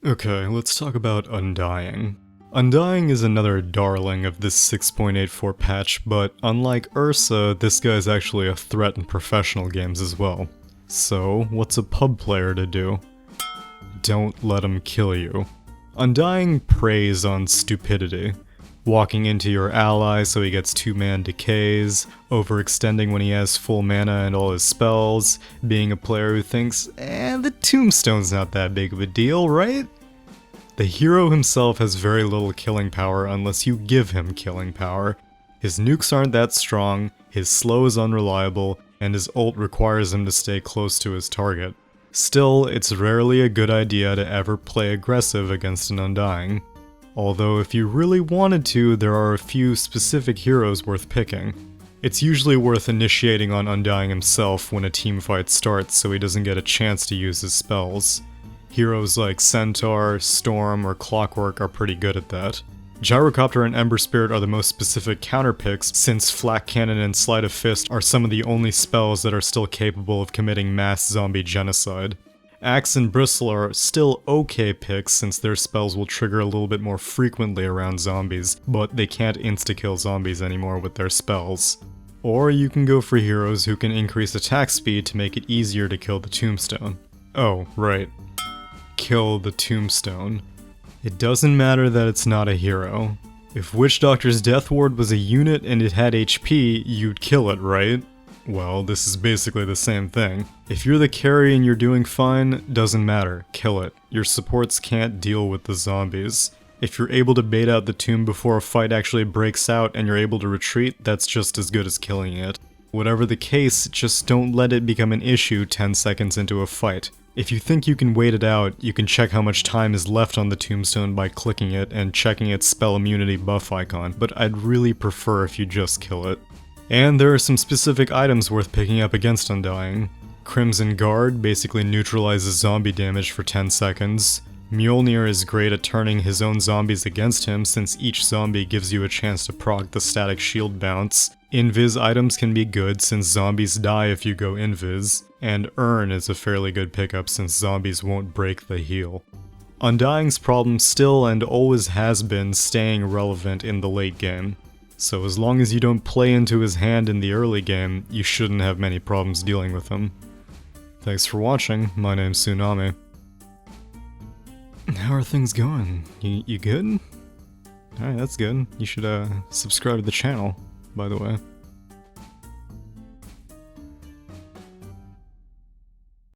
Okay, let's talk about Undying. Undying is another darling of this 6.84 patch, but unlike Ursa, this guy is actually a threat in professional games as well. So, what's a pub player to do? Don't let him kill you. Undying preys on stupidity. Walking into your ally so he gets 2-man decays, overextending when he has full mana and all his spells, being a player who thinks, the tombstone's not that big of a deal, right? The hero himself has very little killing power unless you give him killing power. His nukes aren't that strong, his slow is unreliable, and his ult requires him to stay close to his target. Still, it's rarely a good idea to ever play aggressive against an Undying. Although if you really wanted to, there are a few specific heroes worth picking. It's usually worth initiating on Undying himself when a teamfight starts so he doesn't get a chance to use his spells. Heroes like Centaur, Storm, or Clockwork are pretty good at that. Gyrocopter and Ember Spirit are the most specific counter picks, since Flak Cannon and Sleight of Fist are some of the only spells that are still capable of committing mass zombie genocide. Axe and Bristle are still okay picks since their spells will trigger a little bit more frequently around zombies, but they can't insta-kill zombies anymore with their spells. Or you can go for heroes who can increase attack speed to make it easier to kill the tombstone. Oh, right. Kill the tombstone. It doesn't matter that it's not a hero. If Witch Doctor's Death Ward was a unit and it had HP, you'd kill it, right? Well, this is basically the same thing. If you're the carry and you're doing fine, doesn't matter, kill it. Your supports can't deal with the zombies. If you're able to bait out the tomb before a fight actually breaks out and you're able to retreat, that's just as good as killing it. Whatever the case, just don't let it become an issue 10 seconds into a fight. If you think you can wait it out, you can check how much time is left on the tombstone by clicking it and checking its spell immunity buff icon, but I'd really prefer if you just kill it. And there are some specific items worth picking up against Undying. Crimson Guard basically neutralizes zombie damage for 10 seconds. Mjolnir is great at turning his own zombies against him since each zombie gives you a chance to proc the static shield bounce. Invis items can be good since zombies die if you go invis, and Urn is a fairly good pickup since zombies won't break the heal. Undying's problem still and always has been staying relevant in the late game. So as long as you don't play into his hand in the early game, you shouldn't have many problems dealing with him. Thanks for watching, my name's Tsunami. How are things going? You good? Alright, that's good. You should subscribe to the channel, by the way.